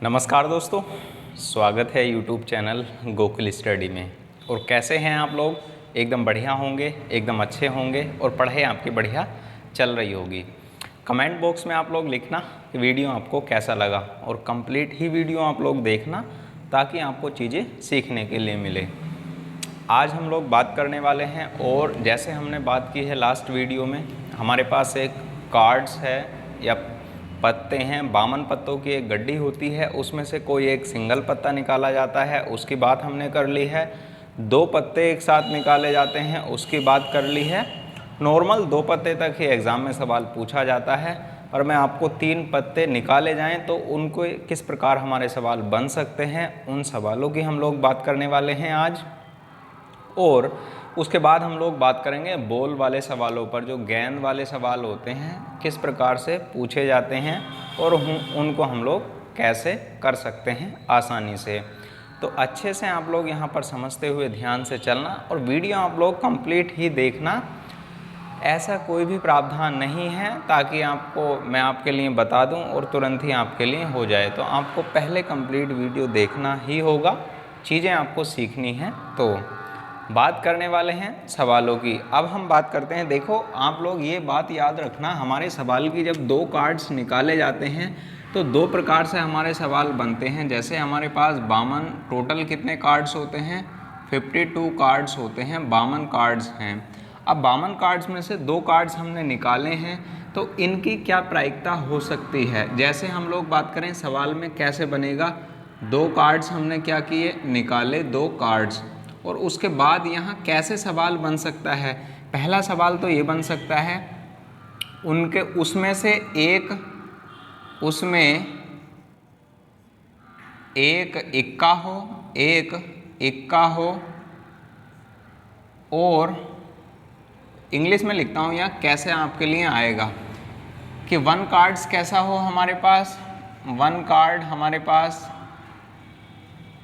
नमस्कार दोस्तों, स्वागत है यूट्यूब चैनल गोकुल स्टडी में। और कैसे हैं आप लोग? एकदम बढ़िया होंगे, एकदम अच्छे होंगे और पढ़ाई आपकी बढ़िया चल रही होगी। कमेंट बॉक्स में आप लोग लिखना कि वीडियो आपको कैसा लगा और कंप्लीट ही वीडियो आप लोग देखना ताकि आपको चीज़ें सीखने के लिए मिले। आज हम लोग बात करने वाले हैं, और जैसे हमने बात की है लास्ट वीडियो में, हमारे पास एक कार्ड्स है या पत्ते हैं, 52 पत्तों की एक गड्डी होती है, उसमें से कोई एक सिंगल पत्ता निकाला जाता है, उसकी बात हमने कर ली है। 2 पत्ते एक साथ निकाले जाते हैं, उसकी बात कर ली है। नॉर्मल 2 पत्ते तक ही एग्ज़ाम में सवाल पूछा जाता है, और मैं आपको 3 पत्ते निकाले जाएं तो उनको किस प्रकार हमारे सवाल बन सकते हैं, उन सवालों की हम लोग बात करने वाले हैं आज। और उसके बाद हम लोग बात करेंगे बॉल वाले सवालों पर, जो गेंद वाले सवाल होते हैं किस प्रकार से पूछे जाते हैं और उनको हम लोग कैसे कर सकते हैं आसानी से। तो अच्छे से आप लोग यहाँ पर समझते हुए ध्यान से चलना, और वीडियो आप लोग कंप्लीट ही देखना। ऐसा कोई भी प्रावधान नहीं है ताकि आपको मैं आपके लिए बता दूं और तुरंत ही आपके लिए हो जाए। तो आपको पहले कंप्लीट वीडियो देखना ही होगा, चीज़ें आपको सीखनी हैं। तो बात करने वाले हैं सवालों की। अब हम बात करते हैं। देखो, आप लोग ये बात याद रखना, हमारे सवाल की जब 2 कार्ड्स निकाले जाते हैं तो 2 प्रकार से हमारे सवाल बनते हैं। जैसे हमारे पास 52 टोटल कितने कार्ड्स होते हैं? 52 कार्ड्स होते हैं, 52 कार्ड्स हैं। अब 52 कार्ड्स में से 2 कार्ड्स हमने निकाले हैं, तो इनकी क्या प्रायिकता हो सकती है? जैसे हम लोग बात करें सवाल में कैसे बनेगा, 2 कार्ड्स हमने क्या किए, निकाले 2 कार्ड्स, और उसके बाद यहाँ कैसे सवाल बन सकता है? पहला सवाल तो ये बन सकता है उनके उसमें से एक इक्का हो, और इंग्लिश में लिखता हूँ यहाँ कैसे आपके लिए आएगा कि 1 कार्ड्स कैसा हो हमारे पास, 1 कार्ड हमारे पास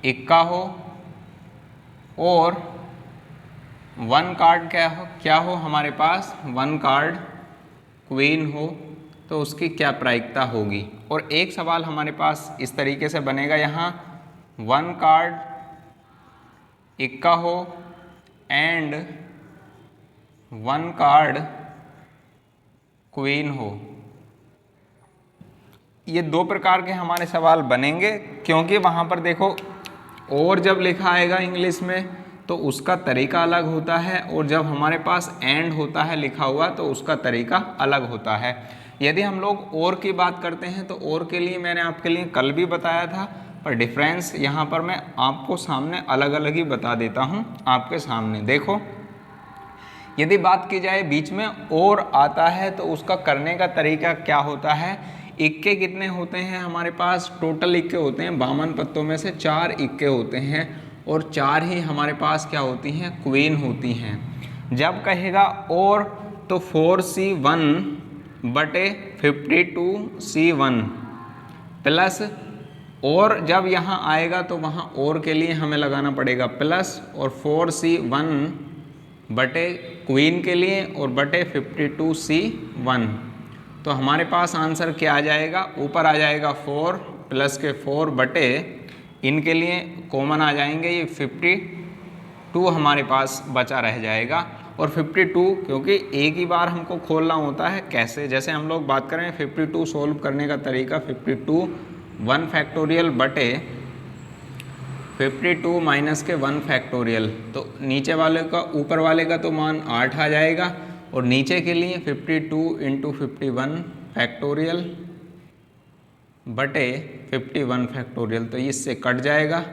इक्का हो, और 1 कार्ड क्या हो हमारे पास, 1 कार्ड क्वीन हो। तो उसकी क्या प्रायिकता होगी? और एक सवाल हमारे पास इस तरीके से बनेगा, यहाँ 1 कार्ड इक्का हो एंड 1 कार्ड क्वीन हो। ये 2 प्रकार के हमारे सवाल बनेंगे, क्योंकि वहाँ पर देखो, और जब लिखा आएगा इंग्लिश में तो उसका तरीका अलग होता है, और जब हमारे पास एंड होता है लिखा हुआ तो उसका तरीका अलग होता है। यदि हम लोग और की बात करते हैं तो और के लिए मैंने आपके लिए कल भी बताया था, पर डिफरेंस यहाँ पर मैं आपको सामने अलग अलग ही बता देता हूँ आपके सामने। देखो, यदि बात की जाए बीच में और आता है तो उसका करने का तरीका क्या होता है। इक्के कितने होते हैं हमारे पास? टोटल इक्के होते हैं 52 पत्तों में से 4 इक्के होते हैं, और 4 ही हमारे पास क्या होती हैं, क्वीन होती हैं। जब कहेगा और तो 4C1/52C1 प्लस, और जब यहाँ आएगा तो वहाँ और के लिए हमें लगाना पड़ेगा प्लस, और 4C1/क्वीन के लिए और बटे 52C1। तो हमारे पास आंसर क्या आ जाएगा? ऊपर आ जाएगा 4 प्लस के 4 बटे, इनके लिए कॉमन आ जाएंगे, ये 52 हमारे पास बचा रह जाएगा। और 52 क्योंकि एक ही बार हमको खोलना होता है, कैसे? जैसे हम लोग बात करें 52 सोल्व करने का तरीका, 52 1 फैक्टोरियल बटे 52 माइनस के 1 फैक्टोरियल। तो नीचे वाले का ऊपर वाले का तो मान 8 आ जाएगा, और नीचे के लिए 52 × 51 फैक्टोरियल बटे 51 फैक्टोरियल। तो इससे कट जाएगा,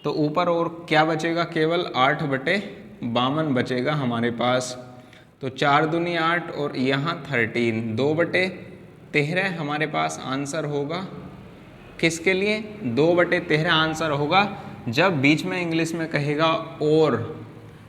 तो ऊपर और क्या बचेगा? केवल 8/52 बचेगा हमारे पास। तो 4 दूनी 8 और यहाँ 13, 2/13 हमारे पास आंसर होगा। किसके लिए? 2/13 आंसर होगा। जब बीच में इंग्लिश में कहेगा और,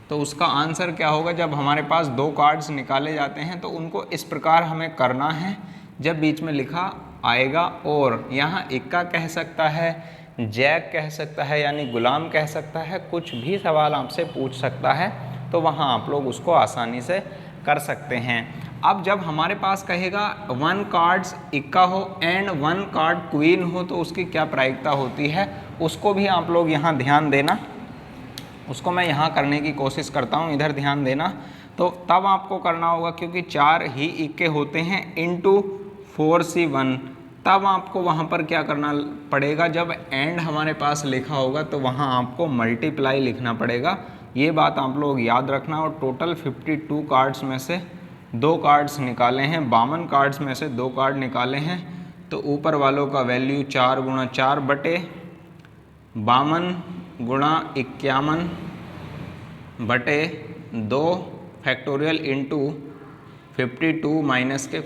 तो उसका आंसर क्या होगा? जब हमारे पास 2 कार्ड्स निकाले जाते हैं तो उनको इस प्रकार हमें करना है। जब बीच में लिखा आएगा और, यहाँ इक्का कह सकता है, जैक कह सकता है, यानी गुलाम कह सकता है, कुछ भी सवाल आपसे पूछ सकता है, तो वहाँ आप लोग उसको आसानी से कर सकते हैं। अब जब हमारे पास कहेगा 1 कार्ड्स इक्का हो एंड 1 कार्ड क्वीन हो तो उसकी क्या प्रायिकता होती है, उसको भी आप लोग यहाँ ध्यान देना। उसको मैं यहाँ करने की कोशिश करता हूँ, इधर ध्यान देना। तो तब आपको करना होगा क्योंकि 4 ही इक्के होते हैं इंटू 4C1, तब आपको वहाँ पर क्या करना पड़ेगा, जब एंड हमारे पास लिखा होगा तो वहाँ आपको मल्टीप्लाई लिखना पड़ेगा। ये बात आप लोग याद रखना। और टोटल 52 कार्ड्स में से 2 कार्ड्स निकाले हैं, 52 कार्ड्स में से 2 कार्ड निकाले हैं, तो ऊपर वालों का वैल्यू 4 गुणा 4 बटे 52 गुणा 51 बटे 2 फैक्टोरियल इंटू 52 माइनस के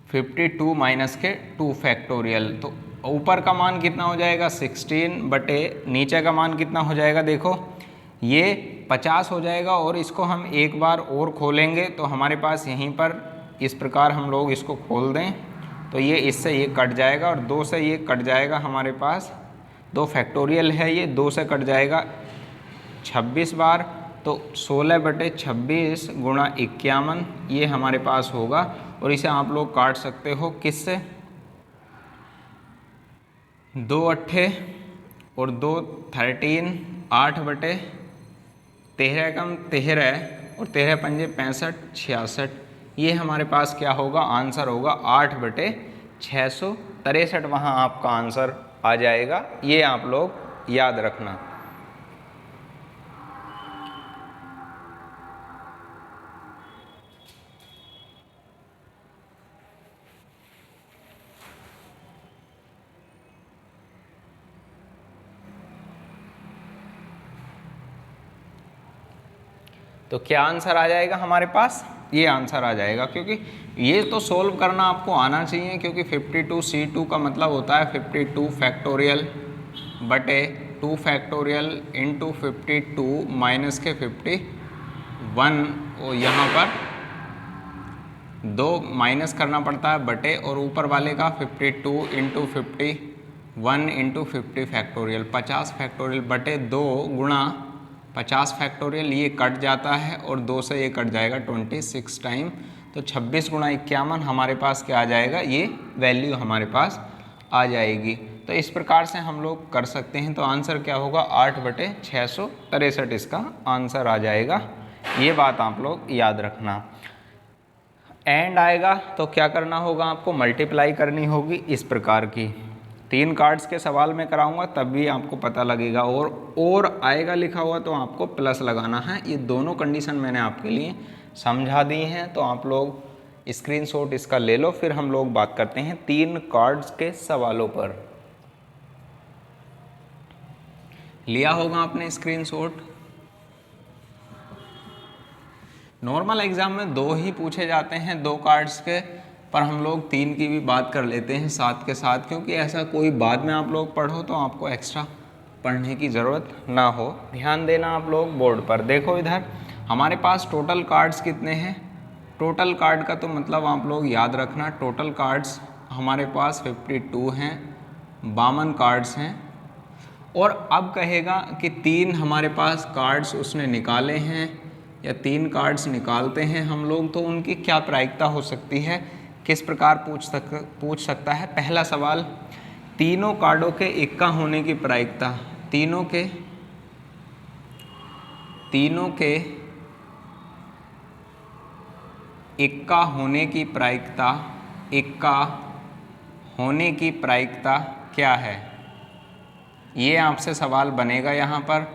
52 माइनस के 2 फैक्टोरियल। तो ऊपर का मान कितना हो जाएगा 16 बटे नीचे का मान कितना हो जाएगा, देखो ये 50 हो जाएगा। और इसको हम एक बार और खोलेंगे तो हमारे पास यहीं पर इस प्रकार हम लोग इसको खोल दें तो ये इससे ये कट जाएगा और 2 से ये कट जाएगा, हमारे पास 2 फैक्टोरियल है, ये 2 से कट जाएगा 26 बार, तो 16 बटे 26 गुणा 51 ये हमारे पास होगा। और इसे आप लोग काट सकते हो किससे, 2 अट्ठे और 2 13, 8 बटे 13 कम 13 और 13 पंजे 65 66, ये हमारे पास क्या होगा, आंसर होगा 8 बटे 663, वहाँ आपका आंसर आ जाएगा। ये आप लोग याद रखना। तो क्या आंसर आ जाएगा हमारे पास, ये आंसर आ जाएगा, क्योंकि ये तो सोल्व करना आपको आना चाहिए, क्योंकि 52C2 का मतलब होता है 52 फैक्टोरियल बटे 2 फैक्टोरियल इंटू 52 माइनस के 51, और यहाँ पर 2 माइनस करना पड़ता है बटे, और ऊपर वाले का 52 इंटू 51 इंटू 50 फैक्टोरियल 50 फैक्टोरियल बटे 2 गुणा 50 फैक्टोरियल, ये कट जाता है और 2 से ये कट जाएगा 26 टाइम, तो 26 गुणा 51 हमारे पास क्या आ जाएगा, ये वैल्यू हमारे पास आ जाएगी। तो इस प्रकार से हम लोग कर सकते हैं। तो आंसर क्या होगा, 8 बटे 663 इसका आंसर आ जाएगा। ये बात आप लोग याद रखना। एंड आएगा तो क्या करना होगा, आपको मल्टीप्लाई करनी होगी इस प्रकार की। 3 कार्ड्स के सवाल में कराऊंगा तब भी आपको पता लगेगा, और आएगा लिखा हुआ तो आपको प्लस लगाना है। ये दोनों कंडीशन मैंने आपके लिए समझा दी हैं, तो आप लोग स्क्रीनशॉट इसका ले लो। फिर हम लोग बात करते हैं 3 कार्ड्स के सवालों पर। लिया होगा आपने स्क्रीनशॉट। नॉर्मल एग्जाम में 2 ही पूछे जाते हैं 2 कार्ड्स के, पर हम लोग 3 की भी बात कर लेते हैं साथ के साथ, क्योंकि ऐसा कोई बाद में आप लोग पढ़ो तो आपको एक्स्ट्रा पढ़ने की ज़रूरत ना हो। ध्यान देना आप लोग बोर्ड पर। देखो इधर हमारे पास टोटल कार्ड्स कितने हैं, टोटल कार्ड का तो मतलब आप लोग याद रखना, टोटल कार्ड्स हमारे पास 52 हैं, 52 कार्ड्स हैं। और अब कहेगा कि 3 हमारे पास कार्ड्स उसने निकाले हैं या 3 कार्ड्स निकालते हैं हम लोग, तो उनकी क्या प्रायिकता हो सकती है, किस प्रकार पूछ सकता है। पहला सवाल, तीनों कार्डों के इक्का होने की प्रायिकता, तीनों के इक्का होने की प्रायिकता, इक्का होने की प्रायिकता क्या है, ये आपसे सवाल बनेगा यहाँ पर।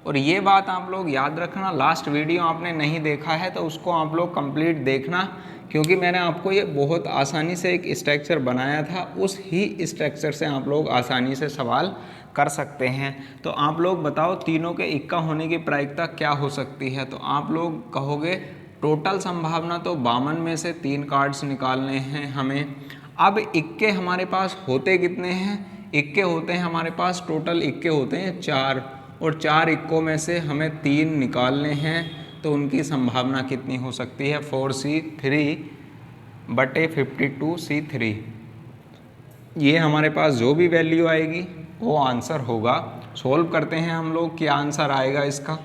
और ये बात आप लोग याद रखना, लास्ट वीडियो आपने नहीं देखा है तो उसको आप लोग कंप्लीट देखना, क्योंकि मैंने आपको ये बहुत आसानी से एक स्ट्रक्चर बनाया था, उस ही स्ट्रक्चर से आप लोग आसानी से सवाल कर सकते हैं। तो आप लोग बताओ तीनों के इक्का होने की प्रायिकता क्या हो सकती है। तो आप लोग कहोगे टोटल संभावना तो 52 में से 3 कार्ड्स निकालने हैं हमें। अब इक्के हमारे पास होते कितने हैं, इक्के होते हैं हमारे पास, टोटल इक्के होते हैं 4, और 4 इक्कों में से हमें 3 निकालने हैं, तो उनकी संभावना कितनी हो सकती है, 4C3 बटे 52C3। ये हमारे पास जो भी वैल्यू आएगी वो आंसर होगा। सोल्व करते हैं हम लोग, क्या आंसर आएगा इसका।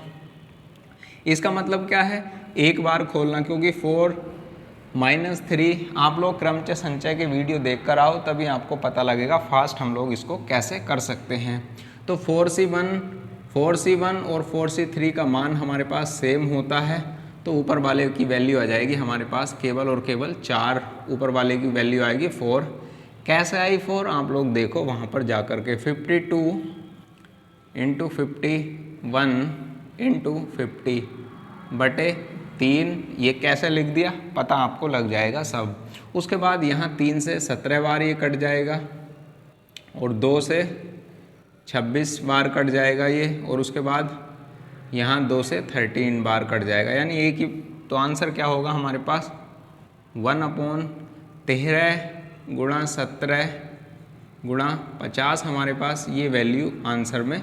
इसका मतलब क्या है, एक बार खोलना, क्योंकि 4-3 आप लोग क्रमचय संचय के वीडियो देखकर आओ, तभी आपको पता लगेगा फास्ट हम लोग इसको कैसे कर सकते हैं। तो 4C1 और 4C3 का मान हमारे पास सेम होता है, तो ऊपर वाले की वैल्यू आ जाएगी हमारे पास केवल और केवल 4, ऊपर वाले की वैल्यू आएगी 4। कैसे आई 4 आप लोग देखो वहाँ पर जा कर के 52 × 51 × 50 बटे 3, ये कैसे लिख दिया पता आपको लग जाएगा सब। उसके बाद यहाँ 3 से 17 बार ये कट जाएगा और 2 से 26 बार कट जाएगा ये, और उसके बाद यहाँ 2 से 13 बार कट जाएगा, यानी एक ही। तो आंसर क्या होगा हमारे पास 1/13 × 17 × 50 हमारे पास ये वैल्यू आंसर में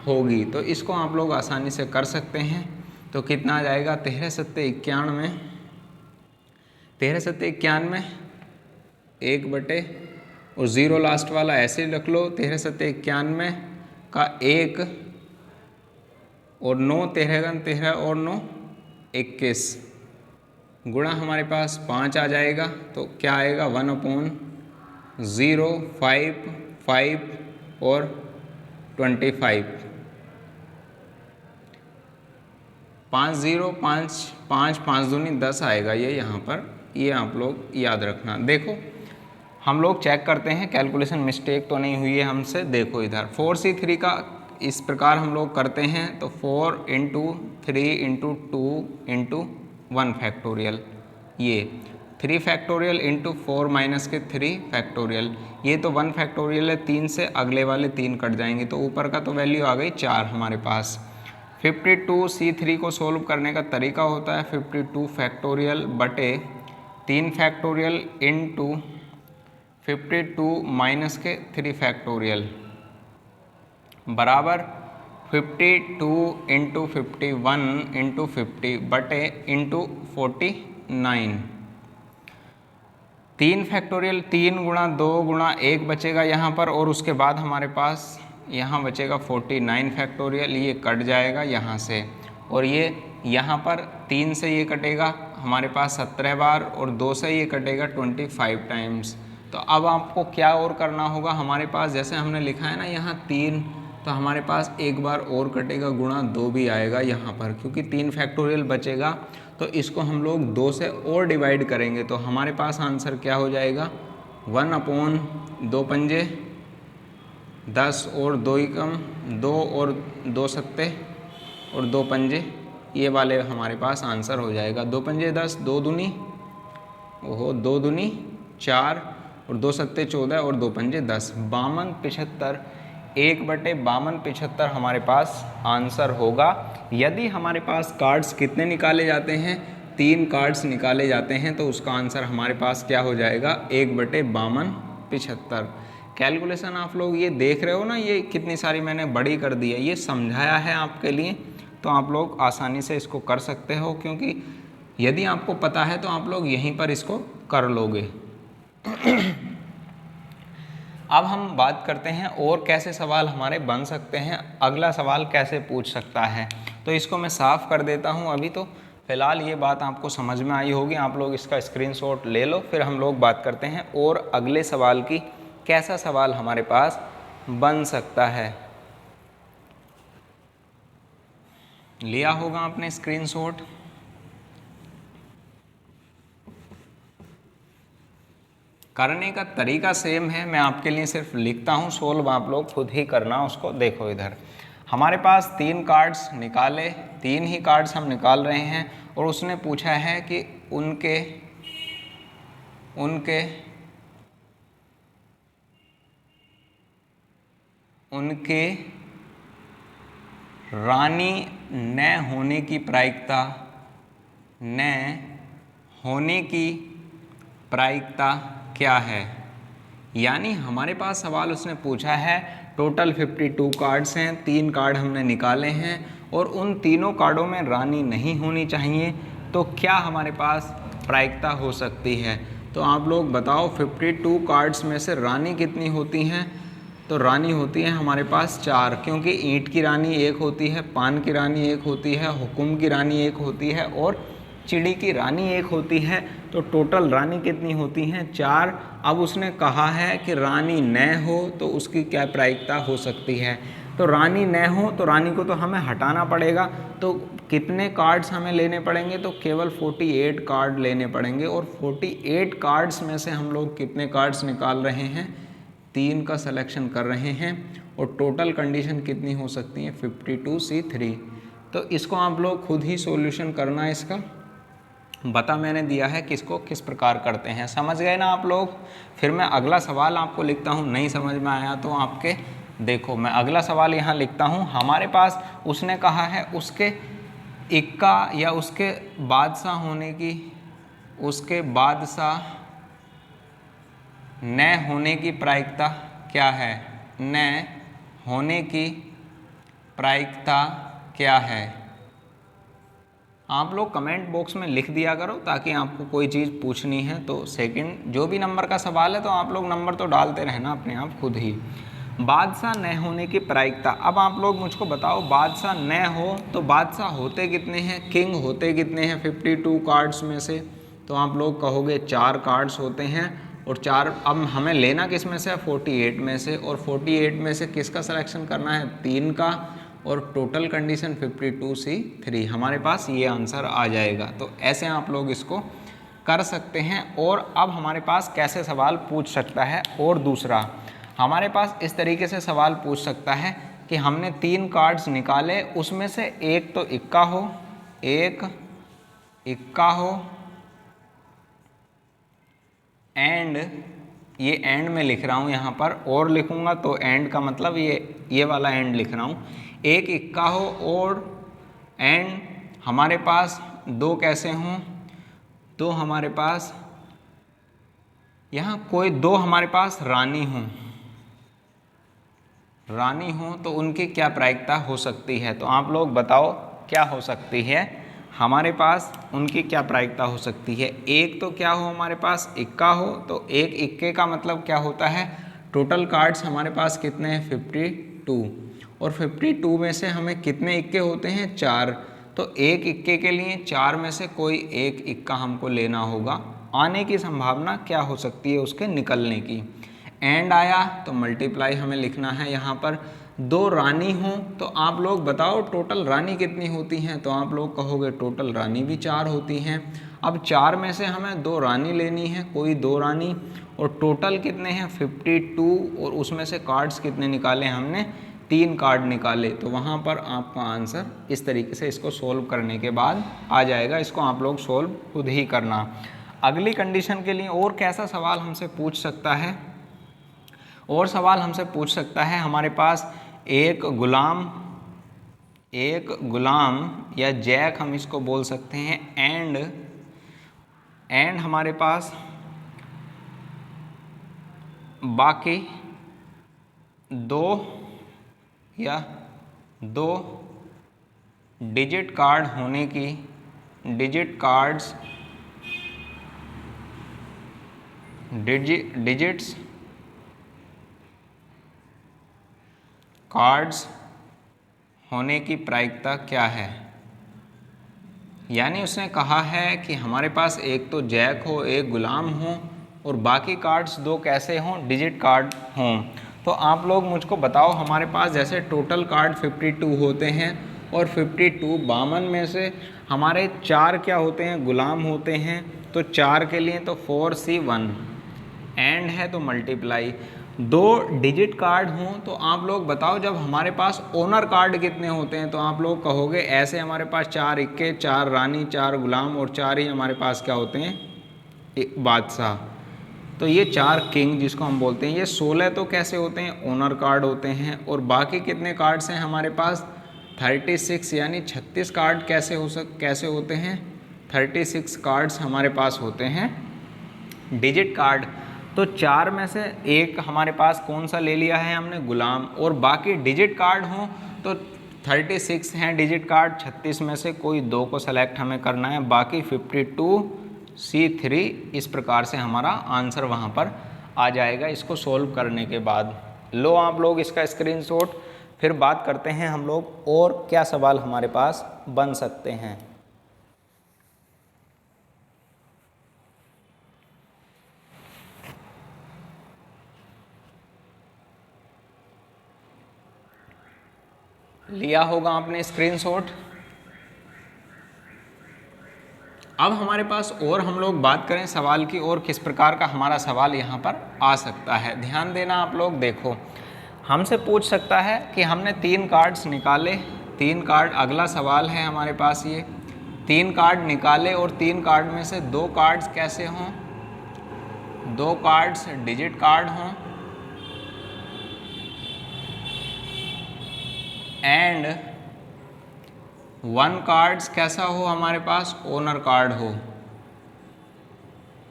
होगी। तो इसको आप लोग आसानी से कर सकते हैं। तो कितना आ जाएगा 13 × 7 = 91, 13 × 7 = 91, 1 बटे और 0 लास्ट वाला ऐसे ही रख लो। 13 × 7 = 91 का 1 और 9, 13 × 13 और 9 21 गुणा हमारे पास 5 आ जाएगा। तो क्या आएगा 1/0, 5, 5 और 25, 5 0 5 5 5 दूनी 10 आएगा ये यहाँ पर, ये आप लोग याद रखना। देखो हम लोग चेक करते हैं कैलकुलेशन मिस्टेक तो नहीं हुई है हमसे। देखो इधर 4C3 का इस प्रकार हम लोग करते हैं, तो 4 × 3 × 2 × 1 फैक्टोरियल, ये 3 फैक्टोरियल × 4 - के 3 फैक्टोरियल, ये तो 1 फैक्टोरियल है। 3 से अगले वाले 3 कट जाएंगे, तो ऊपर का तो वैल्यू आ गई 4 हमारे पास। 52C3 को सोल्व करने का तरीका होता है 52 फैक्टोरियल बटे 3 फैक्टोरियल × 52 - के 3 फैक्टोरियल बराबर 52 × 51 × 50 बटे × 49। 3 फैक्टोरियल 3 × 2 × 1 बचेगा यहाँ पर, और उसके बाद हमारे पास यहाँ बचेगा 49 फैक्टोरियल, ये कट जाएगा यहाँ से, और ये यहाँ पर 3 से ये कटेगा हमारे पास 17 बार, और 2 से ये कटेगा 25 टाइम्स। तो अब आपको क्या और करना होगा, हमारे पास जैसे हमने लिखा है ना यहाँ 3, तो हमारे पास एक बार और कटेगा, गुणा 2 भी आएगा यहाँ पर, क्योंकि 3 फैक्टोरियल बचेगा, तो इसको हम लोग 2 से और डिवाइड करेंगे। तो हमारे पास आंसर क्या हो जाएगा 1/2 पंजे 10 और 2 ही कम 2 और 2 सत्ते और 2 पंजे, ये वाले हमारे पास आंसर हो जाएगा। 2 पंजे 10, 2 दूनी 4 और 2 सत्ते 14 और 2 पंजे 10, 52 75, 1/52 75 हमारे पास आंसर होगा। यदि हमारे पास कार्ड्स कितने निकाले जाते हैं, 3 कार्ड्स निकाले जाते हैं, तो उसका आंसर हमारे पास क्या हो जाएगा 1/52 75। कैलकुलेशन आप लोग ये देख रहे हो ना, ये कितनी सारी मैंने बड़ी कर दी है, ये समझाया है आपके लिए, तो आप लोग आसानी से इसको कर सकते हो, क्योंकि यदि आपको पता है तो आप लोग यहीं पर इसको कर लोगे। अब हम बात करते हैं और कैसे सवाल हमारे बन सकते हैं, अगला सवाल कैसे पूछ सकता है। तो इसको मैं साफ़ कर देता हूं अभी। तो फिलहाल ये बात आपको समझ में आई होगी, आप लोग इसका स्क्रीनशॉट ले लो, फिर हम लोग बात करते हैं और अगले सवाल की, कैसा सवाल हमारे पास बन सकता है। लिया होगा आपने स्क्रीनशॉट। करने का तरीका सेम है, मैं आपके लिए सिर्फ लिखता हूँ, सोल्व आप लोग खुद ही करना उसको। देखो इधर हमारे पास 3 कार्ड्स निकाले, 3 ही कार्ड्स हम निकाल रहे हैं, और उसने पूछा है कि उनके रानी न होने की प्रायिकता क्या है। यानी हमारे पास सवाल उसने पूछा है, टोटल 52 कार्ड्स हैं, 3 कार्ड हमने निकाले हैं, और उन तीनों कार्डों में रानी नहीं होनी चाहिए, तो क्या हमारे पास प्रायिकता हो सकती है। तो आप लोग बताओ 52 कार्ड्स में से रानी कितनी होती हैं। तो रानी होती है हमारे पास 4, क्योंकि ईंट की रानी एक होती है, पान की रानी एक होती है, हुकुम की रानी एक होती है, और चिड़ी की रानी एक होती है, तो टोटल रानी कितनी होती हैं? 4। अब उसने कहा है कि रानी न हो तो उसकी क्या प्रायिकता हो सकती है? तो रानी न हो तो रानी को तो हमें हटाना पड़ेगा, तो कितने कार्ड्स हमें लेने पड़ेंगे? तो केवल 48 कार्ड लेने पड़ेंगे, और 48 कार्ड्स में से हम लोग कितने कार्ड्स निकाल रहे हैं? 3 का सिलेक्शन कर रहे हैं, और टोटल कंडीशन कितनी हो सकती है? 52C3। तो इसको आप लोग खुद ही सॉल्यूशन करना है। इसका बता मैंने दिया है किसको किस प्रकार करते हैं, समझ गए ना आप लोग? फिर मैं अगला सवाल आपको लिखता हूँ, नहीं समझ में आया तो आपके देखो मैं अगला सवाल यहाँ लिखता हूँ। हमारे पास उसने कहा है उसके इक्का या उसके बादशाह होने की, उसके बादशाह न होने की प्रायिकता क्या है? न होने की प्रायिकता क्या है? आप लोग कमेंट बॉक्स में लिख दिया करो, ताकि आपको कोई चीज़ पूछनी है तो सेकंड जो भी नंबर का सवाल है तो आप लोग नंबर तो डालते रहना अपने आप खुद ही। बादशाह न होने की प्रायिकता। अब आप लोग मुझको बताओ, बादशाह न हो तो बादशाह होते कितने हैं? किंग होते कितने हैं 52 कार्ड्स में से? तो आप लोग कहोगे 4 कार्ड्स होते हैं, और 4 अब हमें लेना किस में से? 48 में से, और 48 में से किसका सिलेक्शन करना है? 3 का, और टोटल कंडीशन 52C3। हमारे पास ये आंसर आ जाएगा। तो ऐसे आप लोग इसको कर सकते हैं। और अब हमारे पास कैसे सवाल पूछ सकता है? और दूसरा हमारे पास इस तरीके से सवाल पूछ सकता है कि हमने 3 कार्ड्स निकाले, उसमें से एक तो इक्का हो, एक इक्का हो, एंड ये एंड में लिख रहा हूँ यहाँ पर, और लिखूँगा तो एंड का मतलब ये वाला एंड लिख रहा हूँ। एक इक्का हो और एंड हमारे पास 2 कैसे हों? तो हमारे पास यहाँ कोई 2 हमारे पास रानी हो तो उनकी क्या प्रायिकता हो सकती है? तो आप लोग बताओ क्या हो सकती है हमारे पास? उनकी क्या प्रायिकता हो सकती है? एक तो क्या हो हमारे पास? इक्का हो, तो एक इक्के का मतलब क्या होता है? टोटल कार्ड्स हमारे पास कितने हैं? 52, और 52 में से हमें कितने इक्के होते हैं? 4। तो एक इक्के के लिए 4 में से कोई एक इक्का हमको लेना होगा। आने की संभावना क्या हो सकती है उसके निकलने की? एंड आया तो मल्टीप्लाई हमें लिखना है यहाँ पर। 2 रानी हो तो आप लोग बताओ टोटल रानी कितनी होती हैं? तो आप लोग कहोगे टोटल रानी भी 4 होती हैं। अब 4 में से हमें 2 रानी लेनी है, कोई 2 रानी, और टोटल कितने हैं? 52, और उसमें से कार्ड्स कितने निकाले हमने? 3 कार्ड निकाले। तो वहाँ पर आपका आंसर इस तरीके से इसको सोल्व करने के बाद आ जाएगा। इसको आप लोग सोल्व खुद ही करना। अगली कंडीशन के लिए और कैसा सवाल हमसे पूछ सकता है? और सवाल हमसे पूछ सकता है हमारे पास एक गुलाम या जैक हम इसको बोल सकते हैं, एंड हमारे पास बाकी 2 डिजिट कार्ड होने की, डिजिट्स कार्ड्स होने की प्रायिकता क्या है? यानी उसने कहा है कि हमारे पास एक तो जैक हो, एक गुलाम हो, और बाकी कार्ड्स 2 कैसे हों? डिजिट कार्ड हों। तो आप लोग मुझको बताओ, हमारे पास जैसे टोटल कार्ड 52 होते हैं, और 52 में से हमारे 4 क्या होते हैं? गुलाम होते हैं। तो 4 के लिए तो 4C1, एंड है तो मल्टीप्लाई। 2 डिजिट कार्ड हों तो आप लोग बताओ जब हमारे पास ओनर कार्ड कितने होते हैं? तो आप लोग कहोगे ऐसे हमारे पास 4 इक्के, 4 रानी, 4 गुलाम, और 4 ही हमारे पास क्या होते हैं? बादशाह। तो ये 4 किंग जिसको हम बोलते हैं। ये 16 तो कैसे होते हैं? ओनर कार्ड होते हैं। और बाकी कितने कार्ड्स हैं हमारे पास? 36, यानी 36 कार्ड कैसे होते हैं? 36 कार्ड्स हमारे पास होते हैं डिजिट कार्ड। तो 4 में से एक हमारे पास कौन सा ले लिया है हमने? गुलाम। और बाकी डिजिट कार्ड हों तो 36 हैं डिजिट कार्ड, 36 में से कोई 2 को सेलेक्ट हमें करना है, बाकी 52C3। इस प्रकार से हमारा आंसर वहाँ पर आ जाएगा इसको सोल्व करने के बाद। लो आप लोग इसका स्क्रीनशॉट। फिर बात करते हैं हम लोग और क्या सवाल हमारे पास बन सकते हैं। लिया होगा आपने स्क्रीनशॉट। अब हमारे पास और हम लोग बात करें सवाल की, और किस प्रकार का हमारा सवाल यहाँ पर आ सकता है। ध्यान देना आप लोग। देखो, हमसे पूछ सकता है कि हमने 3 कार्ड्स निकाले, 3 कार्ड, अगला सवाल है हमारे पास ये 3 कार्ड निकाले और 3 कार्ड में से 2 कार्ड्स कैसे हों, 2 कार्ड्स डिजिट कार्ड हों एंड 1 कार्ड्स कैसा हो हमारे पास, ओनर कार्ड हो।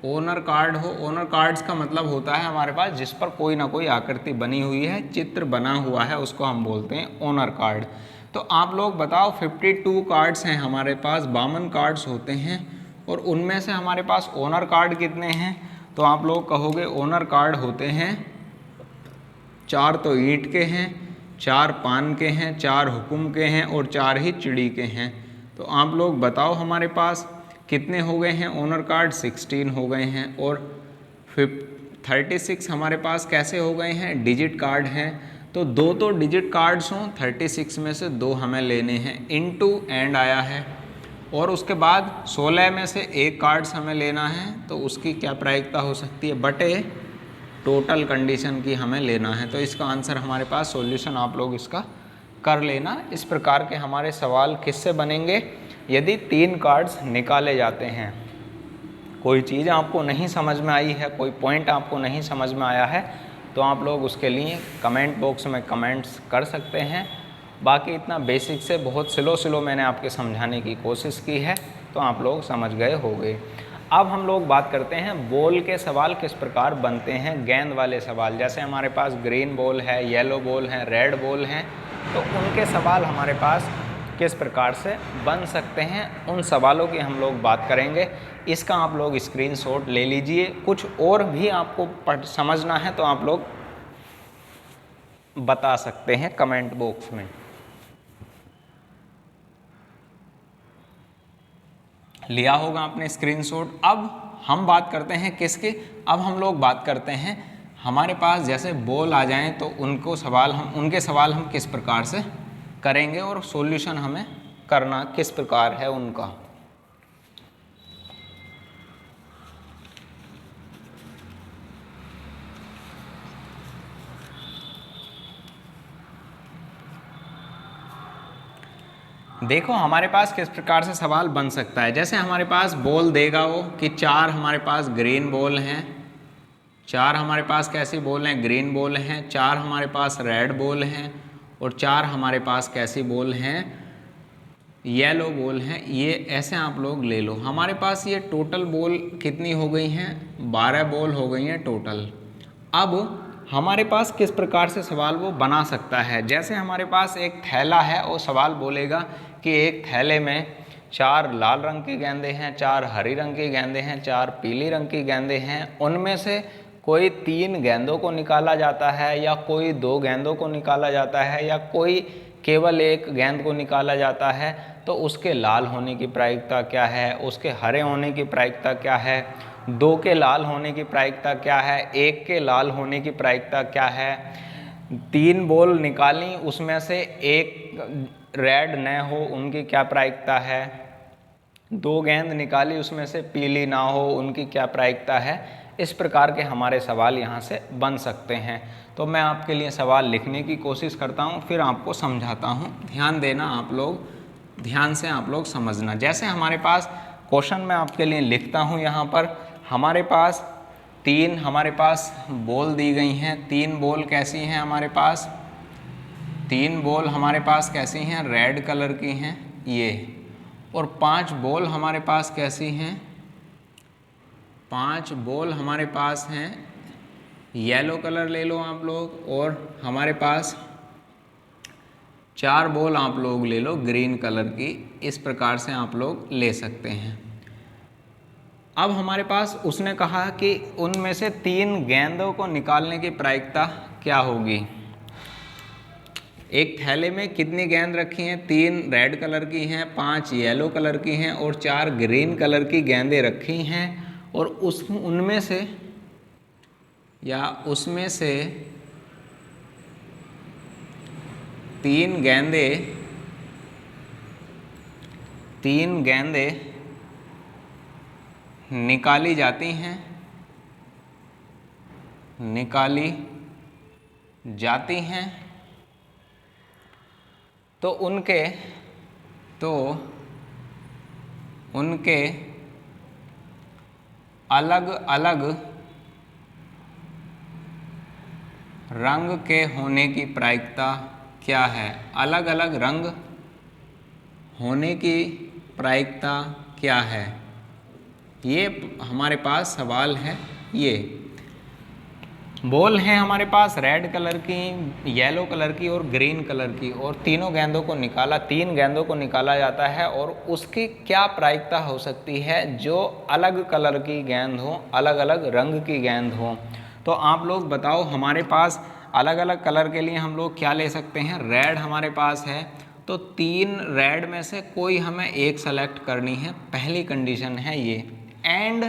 ओनर कार्ड हो, ओनर कार्ड्स का मतलब होता है हमारे पास जिस पर कोई ना कोई आकृति बनी हुई है, चित्र बना हुआ है, उसको हम बोलते हैं ओनर कार्ड। तो आप लोग बताओ, 52 कार्ड्स हैं हमारे पास, 52 कार्ड्स होते हैं और उनमें से हमारे पास ओनर कार्ड कितने हैं, तो आप लोग कहोगे ओनर कार्ड होते हैं 4 तो ईंट के हैं, 4 पान के हैं, 4 हुकुम के हैं और 4 ही चिड़ी के हैं। तो आप लोग बताओ हमारे पास कितने हो गए हैं ओनर कार्ड, 16 हो गए हैं। और 36 हमारे पास कैसे हो गए हैं, डिजिट कार्ड हैं। तो 2 तो डिजिट कार्ड्स हों, 36 में से 2 हमें लेने हैं, इनटू एंड आया है। और उसके बाद 16 में से 1 कार्ड्स हमें लेना है, तो उसकी क्या प्रायिकता हो सकती है, बटे टोटल कंडीशन की हमें लेना है। तो इसका आंसर हमारे पास, सॉल्यूशन आप लोग इसका कर लेना। इस प्रकार के हमारे सवाल किससे बनेंगे, यदि 3 कार्ड्स निकाले जाते हैं। कोई चीज़ आपको नहीं समझ में आई है, कोई पॉइंट आपको नहीं समझ में आया है, तो आप लोग उसके लिए कमेंट बॉक्स में कमेंट्स कर सकते हैं। बाकी इतना बेसिक से बहुत स्लो मैंने आपके समझाने की कोशिश की है, तो आप लोग समझ गए होंगे। अब हम लोग बात करते हैं बॉल के सवाल किस प्रकार बनते हैं, गेंद वाले सवाल। जैसे हमारे पास ग्रीन बॉल है, येलो बॉल है, रेड बॉल हैं, तो उनके सवाल हमारे पास किस प्रकार से बन सकते हैं, उन सवालों की हम लोग बात करेंगे। इसका आप लोग स्क्रीनशॉट ले लीजिए। कुछ और भी आपको समझना है तो आप लोग बता सकते हैं कमेंट बॉक्स में। लिया होगा आपने स्क्रीनशॉट। अब हम बात करते हैं किसकी, अब हम लोग बात करते हैं हमारे पास जैसे बॉल आ जाएं तो उनके सवाल हम किस प्रकार से करेंगे और सॉल्यूशन हमें करना किस प्रकार है उनका। देखो हमारे पास किस प्रकार से सवाल बन सकता है। जैसे हमारे पास बॉल देगा वो कि 4 हमारे पास ग्रीन बॉल हैं, 4 हमारे पास कैसी बॉल हैं, ग्रीन बॉल हैं, 4 हमारे पास रेड बॉल हैं और 4 हमारे पास कैसी बॉल हैं, येलो बॉल हैं। ये ऐसे आप लोग ले लो। हमारे पास ये टोटल बॉल कितनी हो गई हैं, 12 बॉल हो गई हैं टोटल। अब हमारे पास किस प्रकार से सवाल वो बना सकता है। जैसे हमारे पास एक थैला है, वो सवाल बोलेगा कि एक थैले में 4 लाल रंग की गेंदें हैं, 4 हरी रंग की गेंदें हैं, 4 पीली रंग की गेंदें हैं। उनमें से कोई 3 गेंदों को निकाला जाता है या कोई 2 गेंदों को निकाला जाता है या कोई केवल 1 गेंद को निकाला जाता है। तो उसके लाल होने की प्रायिकता क्या है, उसके हरे होने की प्रायिकता क्या है, 2 के लाल होने की प्रायिकता क्या है, 1 के लाल होने की प्रायिकता क्या है, 3 बॉल निकाली उसमें से 1 रेड न हो उनकी क्या प्रायिकता है, 2 गेंद निकाली उसमें से पीली ना हो उनकी क्या प्रायिकता है। इस प्रकार के हमारे सवाल यहाँ से बन सकते हैं। तो मैं आपके लिए सवाल लिखने की कोशिश करता हूँ, फिर आपको समझाता हूँ। ध्यान देना आप लोग, ध्यान से आप लोग समझना। जैसे हमारे पास क्वेश्चन मैं आपके लिए लिखता हूँ, यहाँ पर हमारे पास 3 हमारे पास बॉल दी गई हैं। 3 बॉल कैसी हैं हमारे पास, 3 बॉल हमारे पास कैसी हैं, रेड कलर की हैं ये। और 5 बॉल हमारे पास कैसी हैं, 5 बॉल हमारे पास हैं येलो कलर ले लो आप लोग। और हमारे पास 4 बॉल आप लोग ले लो ग्रीन कलर की। इस प्रकार से आप लोग ले सकते हैं। अब हमारे पास उसने कहा कि उनमें से 3 गेंदों को निकालने की प्रायिकता क्या होगी। एक थैले में कितनी गेंद रखी हैं, 3 रेड कलर की हैं, 5 येलो कलर की हैं और 4 ग्रीन कलर की गेंदें रखी हैं। और उसमें से तीन गेंदे निकाली जाती हैं तो उनके अलग अलग रंग के होने की प्रायिकता क्या है? अलग अलग रंग होने की प्रायिकता क्या है? ये हमारे पास सवाल है। ये बॉल है हमारे पास रेड कलर की, येलो कलर की और ग्रीन कलर की, और तीन गेंदों को निकाला जाता है, और उसकी क्या प्रायिकता हो सकती है जो अलग कलर की गेंद हो, अलग अलग रंग की गेंद हो। तो आप लोग बताओ, हमारे पास अलग अलग कलर के लिए हम लोग क्या ले सकते हैं? रेड हमारे पास है तो तीन रेड में से कोई हमें एक सेलेक्ट करनी है, पहली कंडीशन है ये। एंड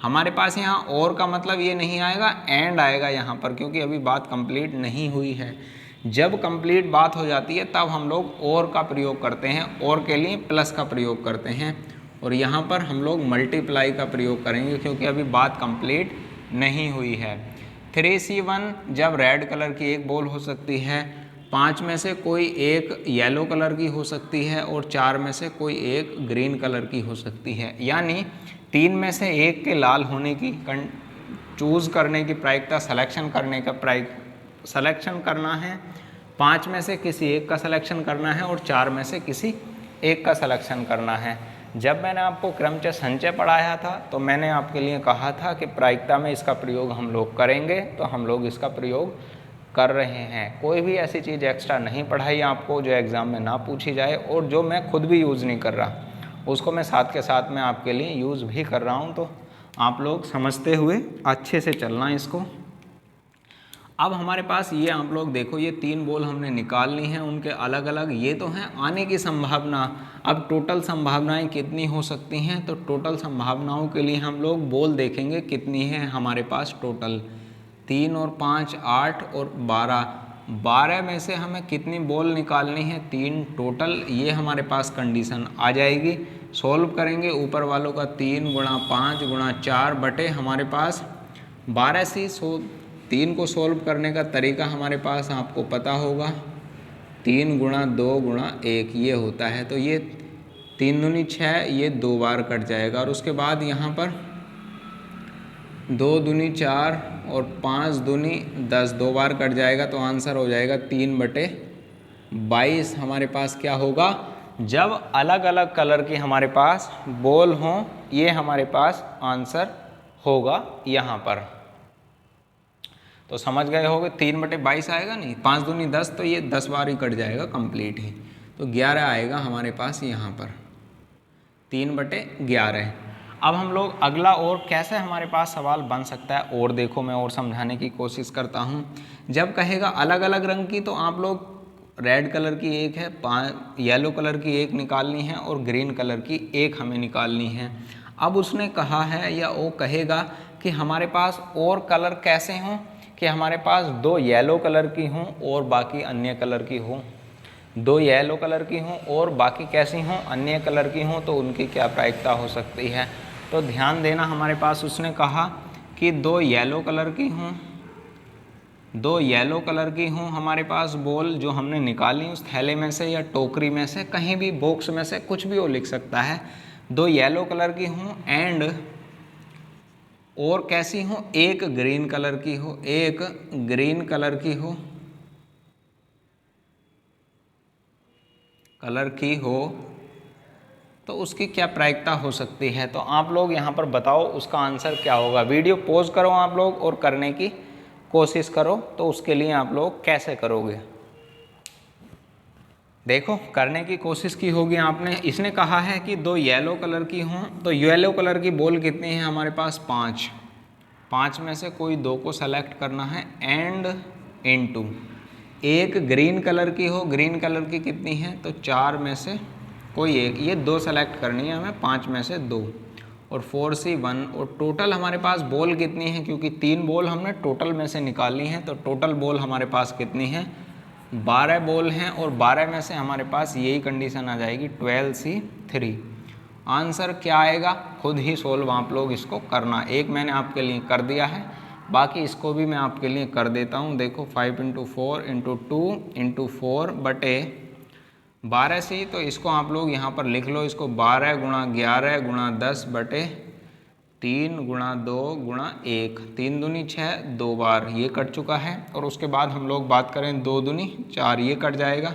हमारे पास यहाँ और का मतलब ये नहीं आएगा, एंड आएगा यहाँ पर, क्योंकि अभी बात कंप्लीट नहीं हुई है। जब कंप्लीट बात हो जाती है तब हम लोग और का प्रयोग करते हैं, और के लिए प्लस का प्रयोग करते हैं, और यहाँ पर हम लोग मल्टीप्लाई का प्रयोग करेंगे क्योंकि अभी बात कंप्लीट नहीं हुई है। 3C1 जब रेड कलर की एक बॉल हो सकती है, 5 में से कोई एक येलो कलर की हो सकती है, और 4 में से कोई एक ग्रीन कलर की हो सकती है। यानी 3 में से एक के लाल होने की चूज़ करने की प्रायिकता, सिलेक्शन करना है, 5 में से किसी एक का सिलेक्शन करना है, और 4 में से किसी एक का सिलेक्शन करना है। जब मैंने आपको क्रमचय संचय पढ़ाया था तो मैंने आपके लिए कहा था कि प्रायिकता में इसका प्रयोग हम लोग करेंगे, तो हम लोग इसका प्रयोग कर रहे हैं। कोई भी ऐसी चीज़ एक्स्ट्रा नहीं पढ़ाई आपको जो एग्ज़ाम में ना पूछी जाए, और जो मैं खुद भी यूज़ नहीं कर रहा उसको मैं साथ के साथ में आपके लिए यूज़ भी कर रहा हूँ। तो आप लोग समझते हुए अच्छे से चलना इसको। अब हमारे पास ये आप लोग देखो, ये 3 बॉल हमने निकाल ली हैं, उनके अलग अलग ये तो हैं आने की संभावना। अब टोटल संभावनाएं कितनी हो सकती हैं? तो टोटल संभावनाओं के लिए हम लोग बॉल देखेंगे कितनी है हमारे पास टोटल। 3 और 5 8 और 12 में से हमें कितनी बॉल निकालनी है? 3 टोटल। ये हमारे पास कंडीशन आ जाएगी। सॉल्व करेंगे ऊपर वालों का 3 गुणा 5 गुणा 4 बटे हमारे पास 12C। 3 को सॉल्व करने का तरीका हमारे पास आपको पता होगा, 3 गुणा 2 गुणा 1 ये होता है। तो ये 3 दूनी 6, ये 2 बार कट जाएगा, और उसके बाद यहाँ पर 2 दूनी 4 और 5 दूनी 10, 2 बार कट जाएगा, तो आंसर हो जाएगा 3/22 हमारे पास क्या होगा? जब अलग अलग कलर की हमारे पास बॉल हों, ये हमारे पास आंसर होगा यहाँ पर। तो समझ गए होगे 3/22 आएगा नहीं, 5 दूनी 10, तो ये 10 बार ही कट जाएगा कंप्लीट ही, तो 11 आएगा हमारे पास यहाँ पर, 3/11। अब हम लोग अगला और कैसे हमारे पास सवाल बन सकता है, और देखो मैं और समझाने की कोशिश करता हूँ। जब कहेगा अलग अलग रंग की, तो आप लोग रेड कलर की एक है, येलो कलर की एक निकालनी है, और ग्रीन कलर की एक हमें निकालनी है। अब उसने कहा है या वो कहेगा कि हमारे पास और कलर कैसे हों, कि हमारे पास 2 येलो कलर की हों और बाकी अन्य कलर की हों, 2 येलो कलर की हों और बाकी कैसी हों? अन्य कलर की हों। तो उनकी क्या प्रायिकता हो सकती है? तो ध्यान देना, हमारे पास उसने कहा कि 2 येलो कलर की हों, 2 येलो कलर की हों हमारे पास बॉल जो हमने निकाली उस थैले में से या टोकरी में से, कहीं भी बॉक्स में से, कुछ भी वो लिख सकता है। 2 येलो कलर की हों एंड और कैसी हो? एक ग्रीन कलर की हो, एक ग्रीन कलर की हो तो उसकी क्या प्रायिकता हो सकती है? तो आप लोग यहाँ पर बताओ उसका आंसर क्या होगा। वीडियो पॉज करो आप लोग और करने की कोशिश करो। तो उसके लिए आप लोग कैसे करोगे, देखो करने की कोशिश की होगी आपने। इसने कहा है कि 2 येलो कलर की हों, तो येलो कलर की बॉल कितनी है हमारे पास? 5 में से कोई 2 को सेलेक्ट करना है, एंड इनटू एक ग्रीन कलर की हो, ग्रीन कलर की कितनी है? तो 4 में से कोई एक, ये 2 सेलेक्ट करनी है हमें, 5 में से 2, और 4C1। और टोटल हमारे पास बॉल कितनी है? क्योंकि 3 बॉल हमने टोटल में से निकालनी है, तो टोटल बॉल हमारे पास कितनी है? 12 बॉल हैं और 12 में से हमारे पास यही कंडीशन आ जाएगी 12C3। आंसर क्या आएगा खुद ही सोल्व आप लोग इसको करना। एक मैंने आपके लिए कर दिया है, बाकी इसको भी मैं आपके लिए कर देता हूँ। देखो 5 × 4 × 2 × 4 बटे 12C, तो इसको आप लोग यहाँ पर लिख लो, इसको 12 × 11 × 10 बटे 3 × 2 × 1, 3 दूनी 6, 2 बार ये कट चुका है। और उसके बाद हम लोग बात करें 2 दूनी 4, ये कट जाएगा,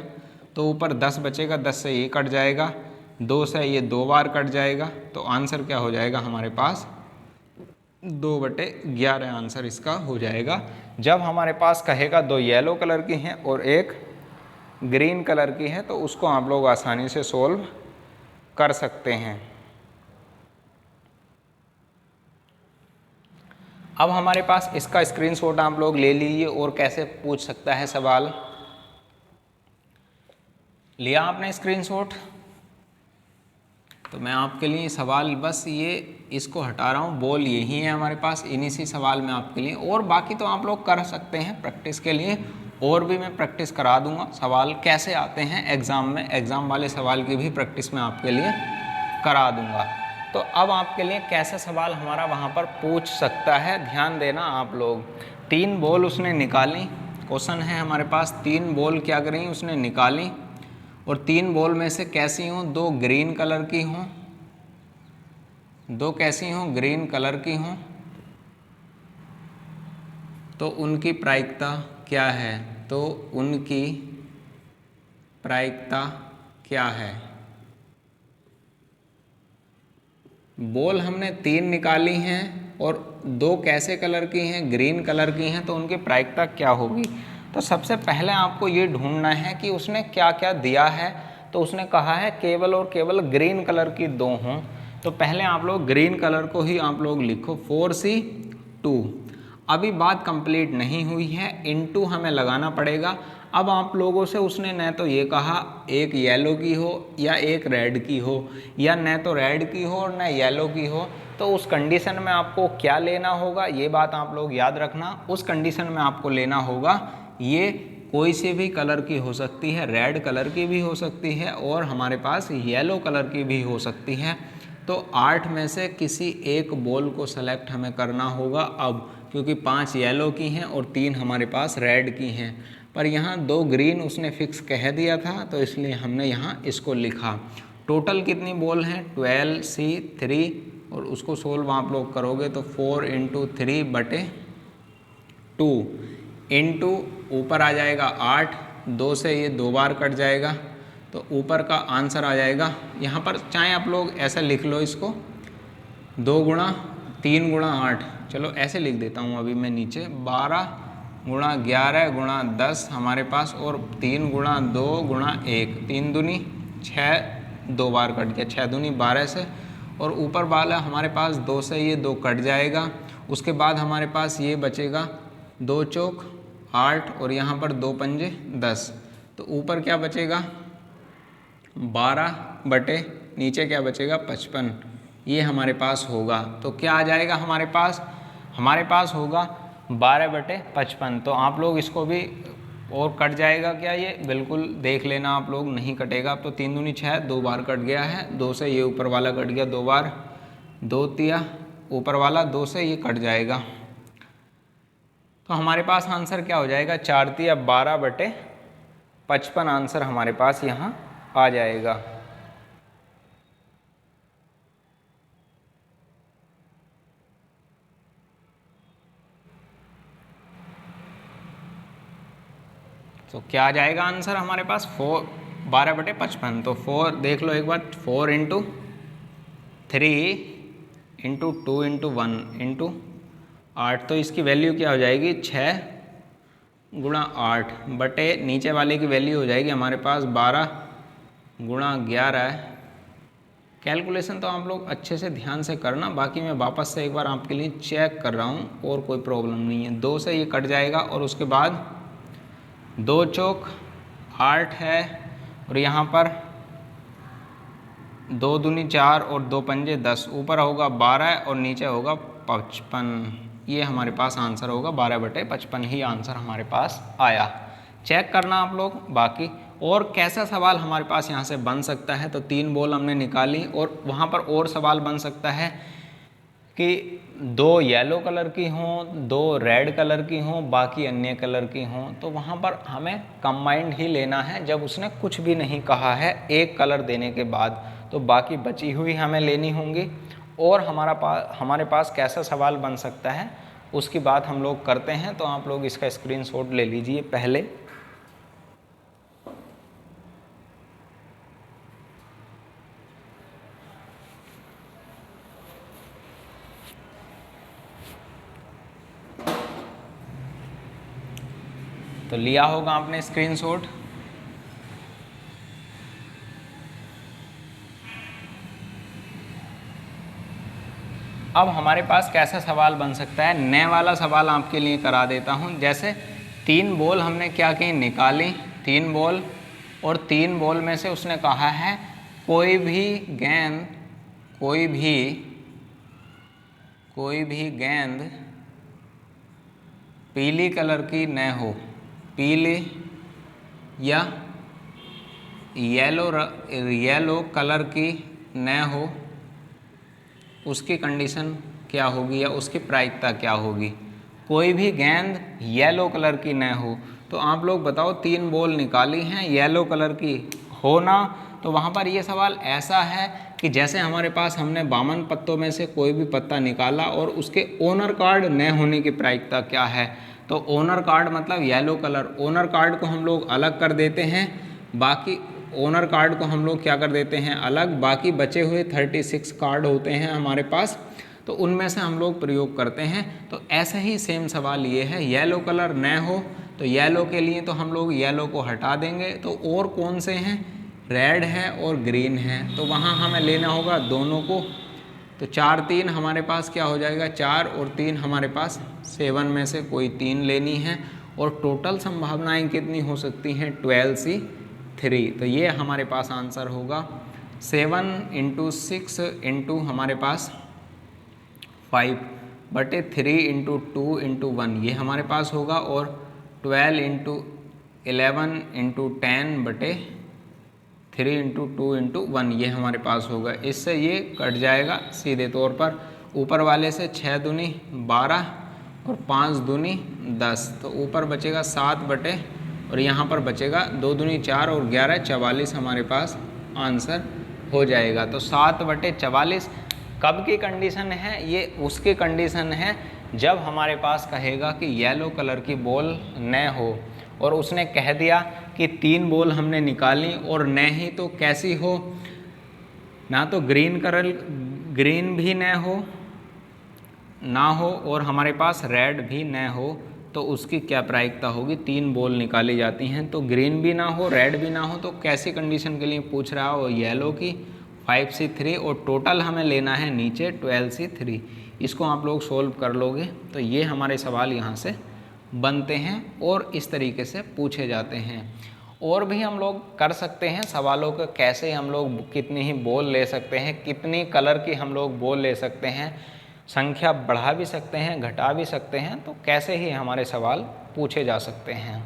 तो ऊपर 10 बचेगा, 10 से ये कट जाएगा, 2 से ये 2 बार कट जाएगा। तो आंसर क्या हो जाएगा हमारे पास 2/11 आंसर इसका हो जाएगा। जब हमारे पास कहेगा 2 येलो कलर की हैं और एक ग्रीन कलर की है, तो उसको आप लोग आसानी से सोल्व कर सकते हैं। अब हमारे पास इसका स्क्रीनशॉट आप लोग ले लीजिए। और कैसे पूछ सकता है सवाल, लिया आपने स्क्रीनशॉट, तो मैं आपके लिए सवाल बस ये इसको हटा रहा हूँ, बॉल यही है हमारे पास, इन्हीं सी सवाल में आपके लिए, और बाकी तो आप लोग कर सकते हैं प्रैक्टिस के लिए, और भी मैं प्रैक्टिस करा दूंगा। सवाल कैसे आते हैं एग्ज़ाम में, एग्ज़ाम वाले सवाल की भी प्रैक्टिस मैं आपके लिए करा दूंगा। तो अब आपके लिए कैसे सवाल हमारा वहाँ पर पूछ सकता है, ध्यान देना आप लोग। 3 बॉल उसने निकाली, क्वेश्चन है हमारे पास 3 बॉल क्या करें उसने निकाली, और 3 बॉल में से कैसी हों, 2 ग्रीन कलर की हों, 2 कैसी हों ग्रीन कलर की हों, तो उनकी प्रायिकता क्या है, तो उनकी प्रायिकता क्या है। बॉल हमने 3 निकाली हैं और 2 कैसे कलर की हैं, ग्रीन कलर की हैं, तो उनकी प्रायिकता क्या होगी। तो सबसे पहले आपको ये ढूंढना है कि उसने क्या क्या दिया है। तो उसने कहा है केवल और केवल ग्रीन कलर की 2 हों, तो पहले आप लोग ग्रीन कलर को ही आप लोग लिखो 4C2। अभी बात कंप्लीट नहीं हुई है, इनटू हमें लगाना पड़ेगा। अब आप लोगों से उसने न तो ये कहा एक येलो की हो या एक रेड की हो, या न तो रेड की हो और न येलो की हो, तो उस कंडीशन में आपको क्या लेना होगा, ये बात आप लोग याद रखना। उस कंडीशन में आपको लेना होगा ये कोई से भी कलर की हो सकती है, रेड कलर की भी हो सकती है और हमारे पास येलो कलर की भी हो सकती है। तो 8 में से किसी एक बॉल को सेलेक्ट हमें करना होगा अब, क्योंकि 5 येलो की हैं और 3 हमारे पास रेड की हैं, पर यहाँ 2 ग्रीन उसने फिक्स कह दिया था, तो इसलिए हमने यहाँ इसको लिखा। टोटल कितनी बॉल हैं 12C3, और उसको सोल्व आप लोग करोगे तो 4 × 3/2 इंटू ऊपर आ जाएगा 8, 2 से ये 2 बार कट जाएगा, तो ऊपर का आंसर आ जाएगा। यहाँ पर चाहे आप लोग ऐसा लिख लो इसको 2 × 3 × 8, चलो ऐसे लिख देता हूँ अभी मैं नीचे, 12 × 11 × 10 हमारे पास, और 3 × 2 × 1, 3 दूनी 6, 2 बार कट गया, 6 दूनी 12 से, और ऊपर वाला हमारे पास 2 से ये 2 कट जाएगा। उसके बाद हमारे पास ये बचेगा 2 चौक 8 और यहाँ पर 2 पंजे 10, तो ऊपर क्या बचेगा 12 बटे नीचे क्या बचेगा 55, ये हमारे पास होगा। तो क्या आ जाएगा हमारे पास होगा 12/55। तो आप लोग इसको भी, और कट जाएगा क्या, ये बिल्कुल देख लेना आप लोग, नहीं कटेगा। तो 3 दूनी 6, 2 बार कट गया है, 2 से ये ऊपर वाला कट गया 2 बार, 2 तिया ऊपर वाला 2 से ये कट जाएगा। तो हमारे पास आंसर क्या हो जाएगा 4 तिया 12/55 आंसर हमारे पास यहाँ आ जाएगा। तो क्या आ जाएगा आंसर हमारे पास 12/55। तो 4 देख लो एक बार, 4 × 3 × 2 × 1 × 8, तो इसकी वैल्यू क्या हो जाएगी 6 × 8 बटे नीचे वाले की वैल्यू हो जाएगी हमारे पास 12 × 11। कैलकुलेशन तो आप लोग अच्छे से ध्यान से करना, बाकी मैं वापस से एक बार आपके लिए चेक कर रहा हूँ, और कोई प्रॉब्लम नहीं है। 2 से ये कट जाएगा और उसके बाद 2 चौक 8 है, और यहाँ पर 2 दूनी 4 और 2 पंजे 10, ऊपर होगा 12 और नीचे होगा 55, ये हमारे पास आंसर होगा 12/55 ही आंसर हमारे पास आया। चेक करना आप लोग बाकी। और कैसा सवाल हमारे पास यहाँ से बन सकता है, तो 3 बॉल हमने निकाली और वहाँ पर और सवाल बन सकता है कि 2 येलो कलर की हों, 2 रेड कलर की हों, बाकी अन्य कलर की हों। तो वहाँ पर हमें कंबाइंड ही लेना है जब उसने कुछ भी नहीं कहा है एक कलर देने के बाद, तो बाकी बची हुई हमें लेनी होंगी। और हमारे पास कैसा सवाल बन सकता है उसकी बात हम लोग करते हैं। तो आप लोग इसका स्क्रीनशॉट ले लीजिए पहले। तो लिया होगा आपने स्क्रीनशॉट। अब हमारे पास कैसा सवाल बन सकता है, नए वाला सवाल आपके लिए करा देता हूं। जैसे 3 बॉल हमने क्या की, निकाली 3 बॉल, और 3 बॉल में से उसने कहा है कोई भी गेंद पीली कलर की न हो, पीले या येलो कलर की न हो, उसकी कंडीशन क्या होगी या उसकी प्रायिकता क्या होगी। कोई भी गेंद येलो कलर की न हो। तो आप लोग बताओ 3 बॉल निकाली हैं, येलो कलर की होना, तो वहाँ पर ये सवाल ऐसा है कि जैसे हमारे पास हमने 52 पत्तों में से कोई भी पत्ता निकाला और उसके ओनर कार्ड न होने की प्रायिकता क्या है। तो ओनर कार्ड मतलब येलो कलर, ओनर कार्ड को हम लोग अलग कर देते हैं, बाकी ओनर कार्ड को हम लोग क्या कर देते हैं अलग, बाकी बचे हुए 36 कार्ड होते हैं हमारे पास, तो उनमें से हम लोग प्रयोग करते हैं। तो ऐसा ही सेम सवाल ये है, येलो कलर न हो, तो येलो के लिए तो हम लोग येलो को हटा देंगे। तो और कौन से हैं, रेड है और ग्रीन है, तो वहाँ हमें लेना होगा दोनों को। तो 4 3 हमारे पास क्या हो जाएगा, 4 और 3 हमारे पास 7 में से कोई 3 लेनी है। और टोटल संभावनाएं कितनी हो सकती हैं, 12C3। तो ये हमारे पास आंसर होगा 7 × 6 × हमारे पास 5/3 × 2 × 1 ये हमारे पास होगा। और 12 × 11 × 10/3 × 2 × 1 ये हमारे पास होगा। इससे ये कट जाएगा सीधे तौर पर, ऊपर वाले से 6 दूनी 12 और 5 दूनी 10, तो ऊपर बचेगा 7 और यहाँ पर बचेगा 2 दूनी 4 और 11 44 हमारे पास आंसर हो जाएगा। तो 7/44 कब की कंडीशन है, ये उसकी कंडीशन है जब हमारे पास कहेगा कि येलो कलर की बॉल न हो, और उसने कह दिया कि 3 बॉल हमने निकाली और न ही तो कैसी हो, ना तो ग्रीन भी ना हो और हमारे पास रेड भी न हो, तो उसकी क्या प्रायिकता होगी। 3 बॉल निकाली जाती हैं तो ग्रीन भी ना हो, रेड भी ना हो, तो कैसी कंडीशन के लिए पूछ रहा हो, येलो की 5C3, और टोटल हमें लेना है नीचे 12C3। इसको आप लोग सोल्व कर लोगे तो ये हमारे सवाल यहाँ से बनते हैं और इस तरीके से पूछे जाते हैं। और भी हम लोग कर सकते हैं सवालों को, कैसे हम लोग कितनी ही बॉल ले सकते हैं, कितनी कलर की हम लोग बॉल ले सकते हैं, संख्या बढ़ा भी सकते हैं घटा भी सकते हैं, तो कैसे ही हमारे सवाल पूछे जा सकते हैं।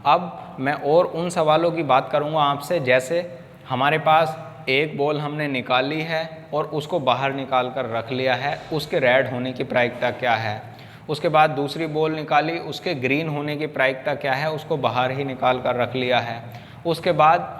अब मैं और उन सवालों की बात करूंगा आपसे, जैसे हमारे पास एक बॉल हमने निकाली है और उसको बाहर निकाल कर रख लिया है, उसके रेड होने की प्रायिकता क्या है। उसके बाद दूसरी बॉल निकाली, उसके ग्रीन होने की प्रायिकता क्या है, उसको बाहर ही निकाल कर रख लिया है। उसके बाद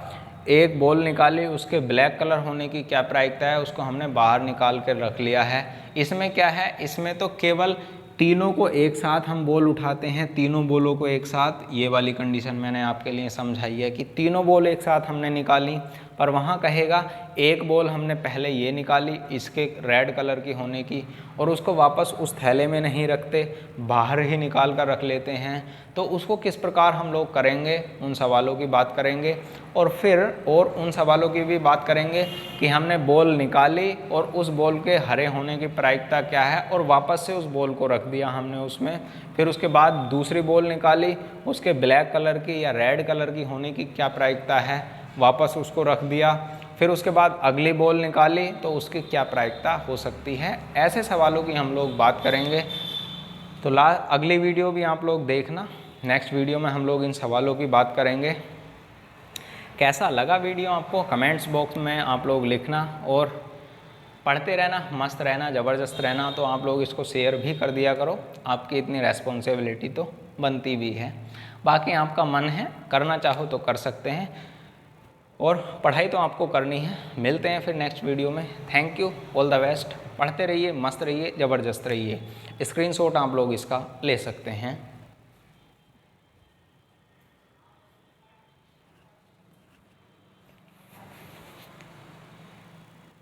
एक बॉल निकाली, उसके ब्लैक कलर होने की क्या प्रायिकता है, उसको हमने बाहर निकाल कर रख लिया है। इसमें क्या है, इसमें तो केवल तीनों को एक साथ हम बॉल उठाते हैं, तीनों बॉलों को एक साथ, ये वाली कंडीशन मैंने आपके लिए समझाई है कि तीनों बॉल एक साथ हमने निकाली। पर वहाँ कहेगा एक बॉल हमने पहले ये निकाली इसके रेड कलर की होने की, और उसको वापस उस थैले में नहीं रखते, बाहर ही निकाल कर रख लेते हैं। तो उसको किस प्रकार हम लोग करेंगे, उन सवालों की बात करेंगे। और फिर और उन सवालों की भी बात करेंगे कि हमने बॉल निकाली और उस बॉल के हरे होने की प्रायिकता क्या है, और वापस से उस बॉल को रख दिया हमने उसमें। फिर उसके बाद दूसरी बॉल निकाली, उसके ब्लैक कलर की या रेड कलर की होने की क्या प्रायिकता है, वापस उसको रख दिया। फिर उसके बाद अगली बॉल निकाली तो उसकी क्या प्रायिकता हो सकती है। ऐसे सवालों की हम लोग बात करेंगे। तो अगली वीडियो भी आप लोग देखना। नेक्स्ट वीडियो में हम लोग इन सवालों की बात करेंगे। कैसा लगा वीडियो आपको कमेंट्स बॉक्स में आप लोग लिखना, और पढ़ते रहना, मस्त रहना, ज़बरदस्त रहना। तो आप लोग इसको शेयर भी कर दिया करो, आपकी इतनी रेस्पॉन्सिबिलिटी तो बनती भी है। बाकी आपका मन है, करना चाहो तो कर सकते हैं, और पढ़ाई तो आपको करनी है। मिलते हैं फिर नेक्स्ट वीडियो में। Thank you, all the best. पढ़ते रहिए, मस्त रहिए, ज़बरदस्त रहिए। स्क्रीनशॉट आप लोग इसका ले सकते हैं।